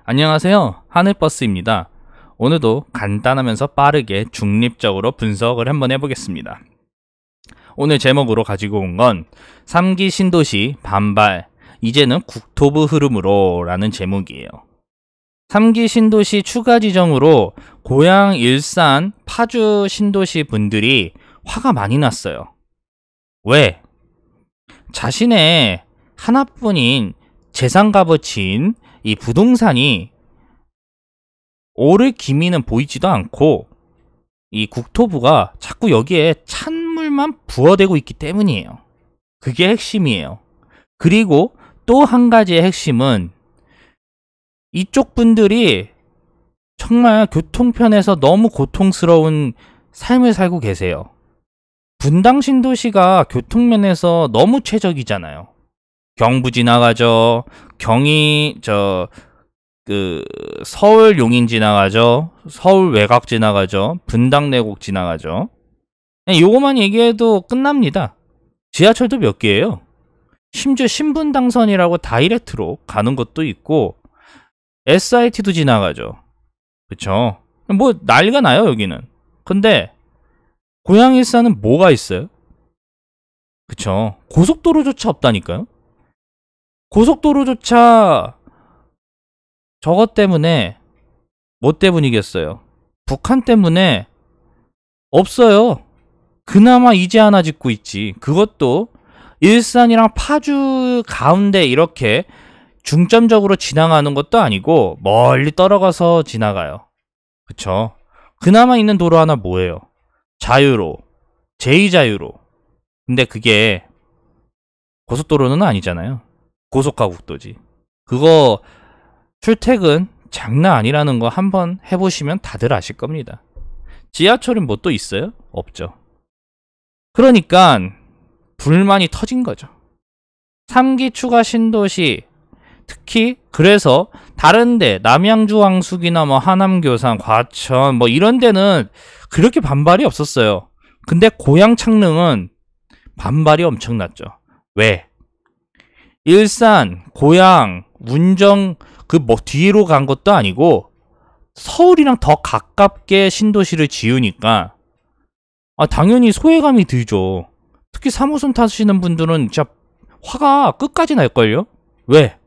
안녕하세요. 하늘버스입니다. 오늘도 간단하면서 빠르게 중립적으로 분석을 한번 해보겠습니다. 오늘 제목으로 가지고 온 건 3기 신도시 반발, 이제는 국토부 흐름으로 라는 제목이에요. 3기 신도시 추가 지정으로 고양, 일산, 파주 신도시 분들이 화가 많이 났어요. 왜? 자신의 하나뿐인 재산 값어치인 이 부동산이 오를 기미는 보이지도 않고 이 국토부가 자꾸 여기에 찬물만 부어대고 있기 때문이에요. 그게 핵심이에요. 그리고 또 한 가지의 핵심은 이쪽 분들이 정말 교통편에서 너무 고통스러운 삶을 살고 계세요. 분당 신도시가 교통면에서 너무 최적이잖아요. 경부 지나가죠. 서울 용인 지나가죠. 서울 외곽 지나가죠. 분당 내곡 지나가죠. 요거만 얘기해도 끝납니다. 지하철도 몇 개예요. 심지어 신분당선이라고 다이렉트로 가는 것도 있고 SIT도 지나가죠. 그쵸? 뭐 난리가 나요 여기는. 근데 고양 일산은 뭐가 있어요? 그쵸? 고속도로조차 없다니까요. 고속도로조차 저것 때문에 뭐 때문이겠어요? 북한 때문에 없어요. 그나마 이제 하나 짓고 있지. 그것도 일산이랑 파주 가운데 이렇게 중점적으로 지나가는 것도 아니고 멀리 떨어가서 지나가요. 그쵸? 그나마 있는 도로 하나 뭐예요? 자유로, 제2자유로. 근데 그게 고속도로는 아니잖아요. 고속가국도지. 그거 출퇴근 장난 아니라는 거 한번 해보시면 다들 아실 겁니다. 지하철은 뭐 또 있어요? 없죠. 그러니까 불만이 터진 거죠. 3기 추가 신도시, 특히 그래서 다른데 남양주 왕숙이나 뭐 하남 교산, 과천 뭐 이런 데는 그렇게 반발이 없었어요. 근데 고양 창릉은 반발이 엄청났죠. 왜? 일산, 고양, 운정 그 뭐 뒤로 간 것도 아니고 서울이랑 더 가깝게 신도시를 지으니까 당연히 소외감이 들죠. 특히 3호선 타시는 분들은 진짜 화가 끝까지 날걸요? 왜?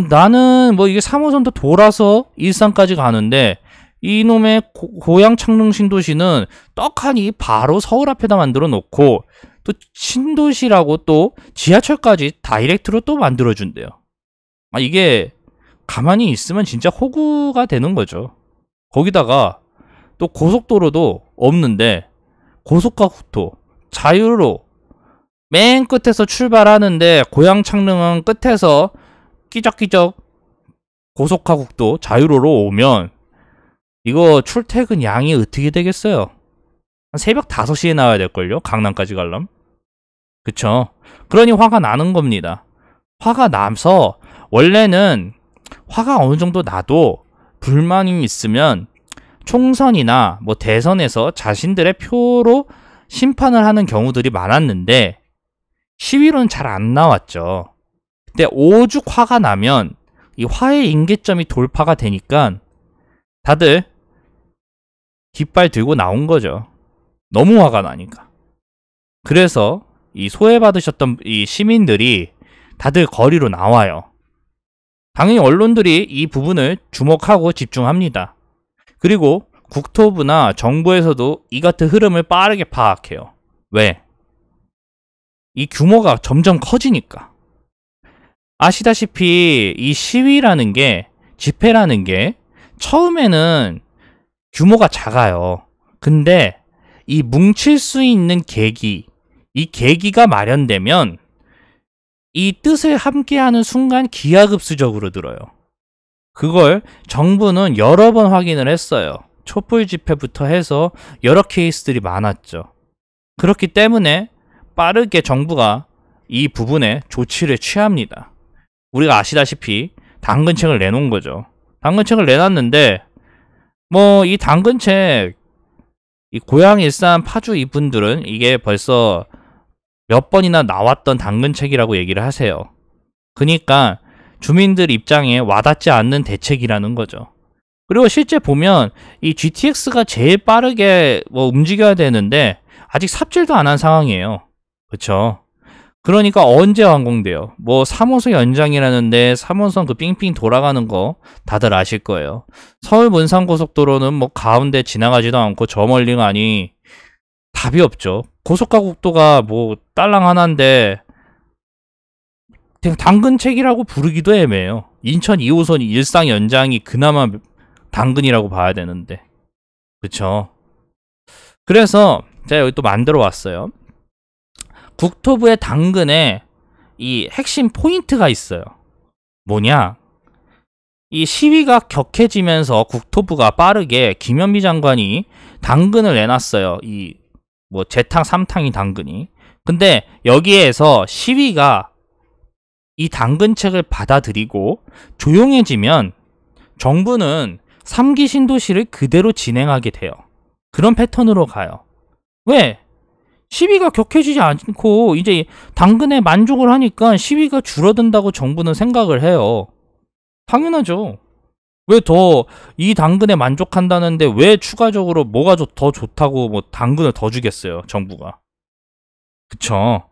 나는 뭐 이게 3호선도 돌아서 일산까지 가는데 이놈의 고양 창릉 신도시는 떡하니 바로 서울 앞에다 만들어 놓고 또 신도시라고 또 지하철까지 다이렉트로 또 만들어 준대요. 이게 가만히 있으면 진짜 호구가 되는 거죠. 거기다가 또 고속도로도 없는데 고속가국도 자유로 맨 끝에서 출발하는데 고양 창릉은 끝에서 끼적끼적 고속가국도 자유로로 오면 이거 출퇴근 양이 어떻게 되겠어요? 한 새벽 5시에 나와야 될걸요? 강남까지 가려면? 그쵸? 그러니 화가 나는 겁니다. 화가 나서 원래는 화가 어느 정도 나도 불만이 있으면 총선이나 뭐 대선에서 자신들의 표로 심판을 하는 경우들이 많았는데 시위로는 잘 안 나왔죠. 근데 오죽 화가 나면 이 화의 임계점이 돌파가 되니까 다들 깃발 들고 나온 거죠. 너무 화가 나니까. 그래서 이 소외받으셨던 이 시민들이 다들 거리로 나와요. 당연히 언론들이 이 부분을 주목하고 집중합니다. 그리고 국토부나 정부에서도 이 같은 흐름을 빠르게 파악해요. 왜? 이 규모가 점점 커지니까. 아시다시피 이 시위라는 게, 집회라는 게 처음에는 규모가 작아요. 근데 이 뭉칠 수 있는 계기, 이 계기가 마련되면 이 뜻을 함께하는 순간 기하급수적으로 늘어요. 그걸 정부는 여러 번 확인을 했어요. 촛불 집회부터 해서 여러 케이스들이 많았죠. 그렇기 때문에 빠르게 정부가 이 부분에 조치를 취합니다. 우리가 아시다시피 당근책을 내놓은 거죠. 당근책을 내놨는데 뭐 이 당근책 이 고양, 일산, 파주 이분들은 이게 벌써 몇 번이나 나왔던 당근책이라고 얘기를 하세요. 그러니까 주민들 입장에 와닿지 않는 대책이라는 거죠. 그리고 실제 보면 이 GTX가 제일 빠르게 움직여야 되는데 아직 삽질도 안 한 상황이에요. 그쵸? 그러니까 언제 완공돼요? 3호선 연장이라는데 3호선 그 삥삥 돌아가는 거 다들 아실 거예요. 서울 문산고속도로는 가운데 지나가지도 않고 저 멀리 가니 답이 없죠. 고속가국도가 딸랑 하나인데 그냥 당근책이라고 부르기도 애매해요. 인천 2호선 일상 연장이 그나마 당근이라고 봐야 되는데. 그쵸? 그래서 제가 여기 또 만들어 왔어요. 국토부의 당근에 이 핵심 포인트가 있어요. 뭐냐? 이 시위가 격해지면서 국토부가 빠르게 김현미 장관이 당근을 내놨어요. 이 재탕 3탕이 당근이. 근데 여기에서 시위가 이 당근책을 받아들이고 조용해지면 정부는 3기 신도시를 그대로 진행하게 돼요. 그런 패턴으로 가요. 왜? 시위가 격해지지 않고 이제 당근에 만족을 하니까 시위가 줄어든다고 정부는 생각을 해요. 당연하죠. 왜 더 이 당근에 만족한다는데 왜 추가적으로 뭐가 더 좋다고 당근을 더 주겠어요, 정부가. 그쵸?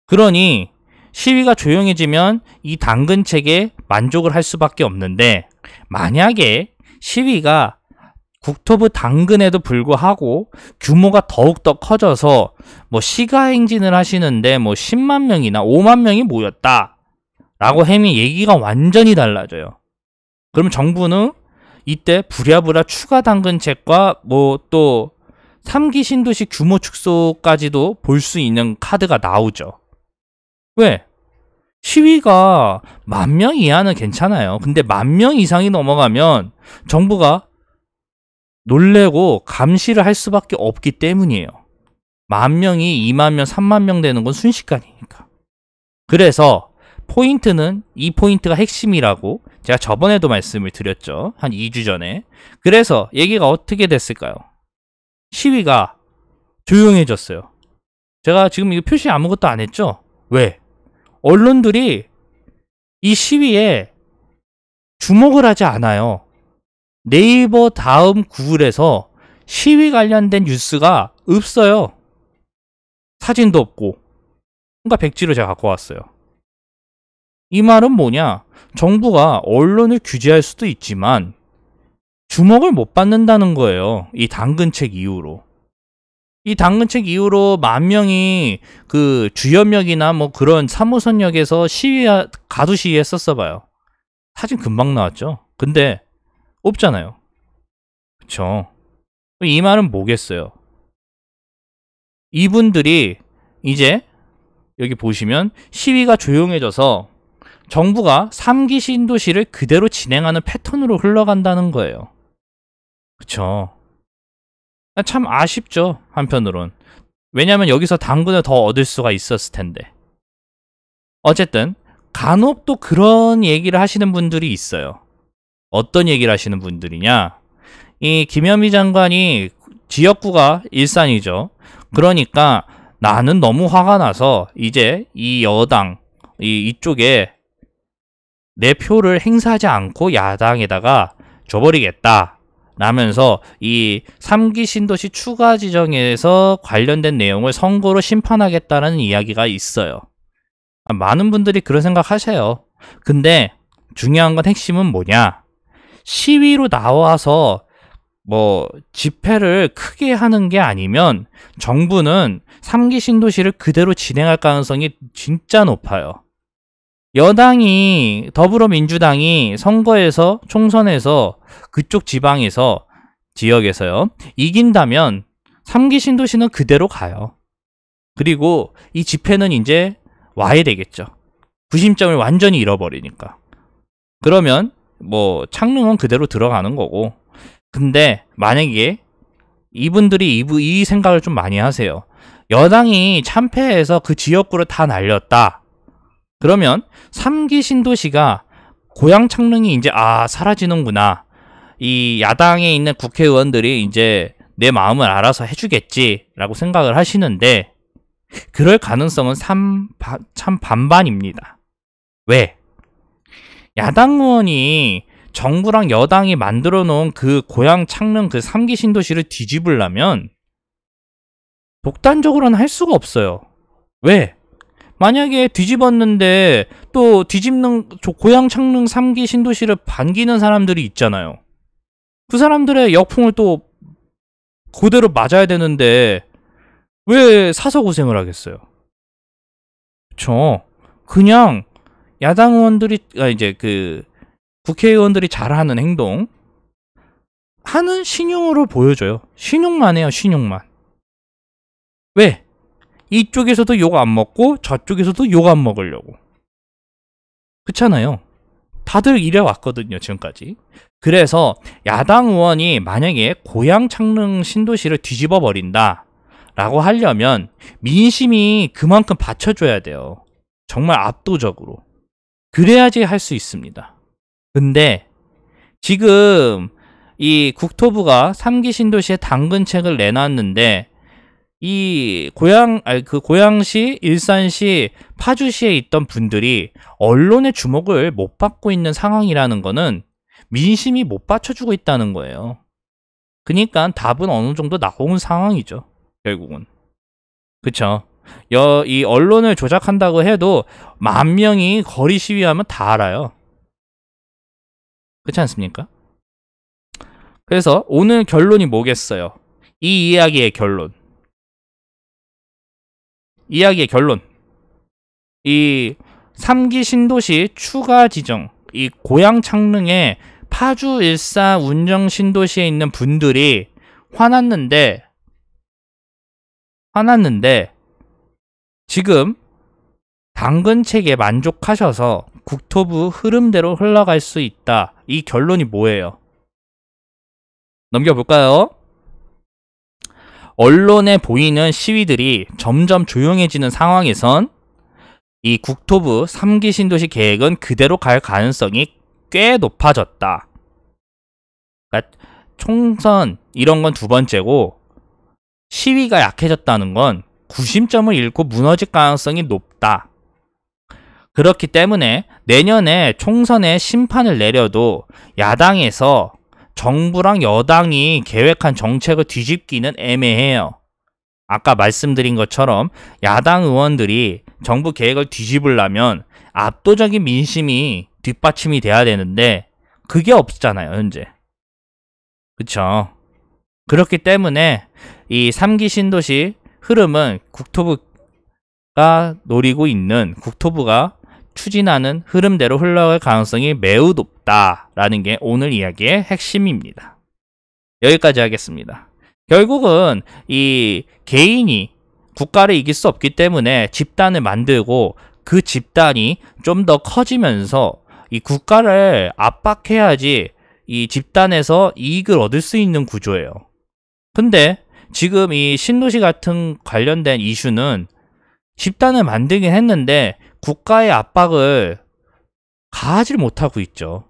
그러니 시위가 조용해지면 이 당근책에 만족을 할 수밖에 없는데, 만약에 시위가 국토부 당근에도 불구하고 규모가 더욱더 커져서 시가행진을 하시는데 10만 명이나 5만 명이 모였다 라고 하면 얘기가 완전히 달라져요. 그럼 정부는 이때 부랴부랴 추가 당근책과 또 3기 신도시 규모 축소까지도 볼 수 있는 카드가 나오죠. 왜? 시위가 10,000명 이하는 괜찮아요. 근데 10,000명 이상이 넘어가면 정부가 놀래고 감시를 할 수밖에 없기 때문이에요. 10,000명이 20,000명, 30,000명 되는 건 순식간이니까. 그래서 포인트는 이 포인트가 핵심이라고 제가 저번에도 말씀을 드렸죠. 한 2주 전에. 그래서 얘기가 어떻게 됐을까요? 시위가 조용해졌어요. 제가 지금 이거 표시 아무것도 안 했죠? 왜? 언론들이 이 시위에 주목을 하지 않아요. 네이버 다음 구글에서 시위 관련된 뉴스가 없어요. 사진도 없고. 그러니까 백지로 제가 갖고 왔어요. 이 말은 뭐냐? 정부가 언론을 규제할 수도 있지만 주목을 못 받는다는 거예요. 이 당근책 이후로. 이 당근책 이후로 10,000명이 그 주연역이나 그런 3호선역에서 가두 시위 했었어 봐요. 사진 금방 나왔죠? 근데 없잖아요. 그쵸? 이 말은 뭐겠어요? 이분들이 이제 여기 보시면 시위가 조용해져서 정부가 3기 신도시를 그대로 진행하는 패턴으로 흘러간다는 거예요. 그쵸? 참 아쉽죠, 한편으론. 왜냐면 여기서 당근을 더 얻을 수가 있었을 텐데. 어쨌든 간혹 또 그런 얘기를 하시는 분들이 있어요. 어떤 얘기를 하시는 분들이냐? 이 김현미 장관이 지역구가 일산이죠. 그러니까 나는 너무 화가 나서 이제 이 여당 이쪽에 내 표를 행사하지 않고 야당에다가 줘버리겠다 라면서 이 3기 신도시 추가 지정에서 관련된 내용을 선거로 심판하겠다는 이야기가 있어요. 많은 분들이 그런 생각 하세요. 근데 중요한 건 핵심은 뭐냐? 시위로 나와서 집회를 크게 하는 게 아니면 정부는 3기 신도시를 그대로 진행할 가능성이 진짜 높아요. 여당이 더불어민주당이 선거에서 총선에서 그쪽 지역에서요 이긴다면 3기 신도시는 그대로 가요. 그리고 이 집회는 이제 와야 되겠죠. 구심점을 완전히 잃어버리니까. 그러면 창릉은 그대로 들어가는 거고. 근데 만약에 이분들이 이 생각을 좀 많이 하세요. 여당이 참패해서 그 지역구를 다 날렸다. 그러면 3기 신도시가 고향 창릉이 이제 사라지는구나. 이 야당에 있는 국회의원들이 이제 내 마음을 알아서 해주겠지라고 생각을 하시는데 그럴 가능성은 참 반반입니다. 왜? 야당 의원이 정부랑 여당이 만들어 놓은 그 고향 창릉 그 3기 신도시를 뒤집으려면 독단적으로는 할 수가 없어요. 왜? 만약에 뒤집었는데 또 뒤집는 고향 창릉 3기 신도시를 반기는 사람들이 있잖아요. 그 사람들의 역풍을 또 그대로 맞아야 되는데 왜 사서 고생을 하겠어요? 그쵸? 그냥 야당 의원들이 이제 그 국회의원들이 잘하는 행동 하는 신용으로 보여줘요. 신용만 해요. 신용만. 왜? 이쪽에서도 욕 안 먹고 저쪽에서도 욕 안 먹으려고. 그렇잖아요. 다들 이래 왔거든요. 지금까지. 그래서 야당 의원이 만약에 고향 창릉 신도시를 뒤집어 버린다 라고 하려면 민심이 그만큼 받쳐줘야 돼요. 정말 압도적으로. 그래야지 할 수 있습니다. 근데 지금 이 국토부가 3기 신도시의 당근책을 내놨는데 이 고양시, 일산시, 파주시에 있던 분들이 언론의 주목을 못 받고 있는 상황이라는 거는 민심이 못 받쳐주고 있다는 거예요. 그러니까 답은 어느 정도 나온 상황이죠. 결국은. 그쵸? 이 언론을 조작한다고 해도 10,000명이 거리 시위하면 다 알아요. 그렇지 않습니까? 그래서 오늘 결론이 뭐겠어요? 이 이야기의 결론. 이 3기 신도시 추가 지정, 이 고향 창릉에 파주, 일산, 운정 신도시에 있는 분들이 화났는데 지금 당근책에 만족하셔서 국토부 흐름대로 흘러갈 수 있다. 이 결론이 뭐예요? 넘겨볼까요? 언론에 보이는 시위들이 점점 조용해지는 상황에선 이 국토부 3기 신도시 계획은 그대로 갈 가능성이 꽤 높아졌다. 그러니까 총선 이런 건 두 번째고 시위가 약해졌다는 건 구심점을 잃고 무너질 가능성이 높다. 그렇기 때문에 내년에 총선에 심판을 내려도 야당에서 정부랑 여당이 계획한 정책을 뒤집기는 애매해요. 아까 말씀드린 것처럼 야당 의원들이 정부 계획을 뒤집으려면 압도적인 민심이 뒷받침이 돼야 되는데 그게 없잖아요, 현재. 그쵸? 그렇기 때문에 이 3기 신도시 흐름은 국토부가 노리고 있는, 국토부가 추진하는 흐름대로 흘러갈 가능성이 매우 높다라는 게 오늘 이야기의 핵심입니다. 여기까지 하겠습니다. 결국은 이 개인이 국가를 이길 수 없기 때문에 집단을 만들고 그 집단이 좀 더 커지면서 이 국가를 압박해야지 이 집단에서 이익을 얻을 수 있는 구조예요. 근데 지금 이 신도시 같은 관련된 이슈는 집단을 만들긴 했는데 국가의 압박을 가하지 못하고 있죠.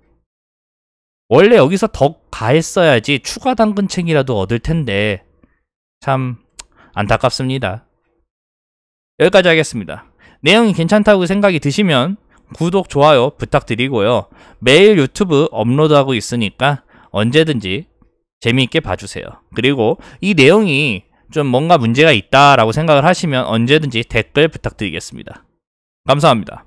원래 여기서 더 가했어야지 추가 당근책이라도 얻을 텐데 참 안타깝습니다. 여기까지 하겠습니다. 내용이 괜찮다고 생각이 드시면 구독, 좋아요 부탁드리고요. 매일 유튜브 업로드하고 있으니까 언제든지 재미있게 봐주세요. 그리고 이 내용이 좀 뭔가 문제가 있다라고 생각을 하시면 언제든지 댓글 부탁드리겠습니다. 감사합니다.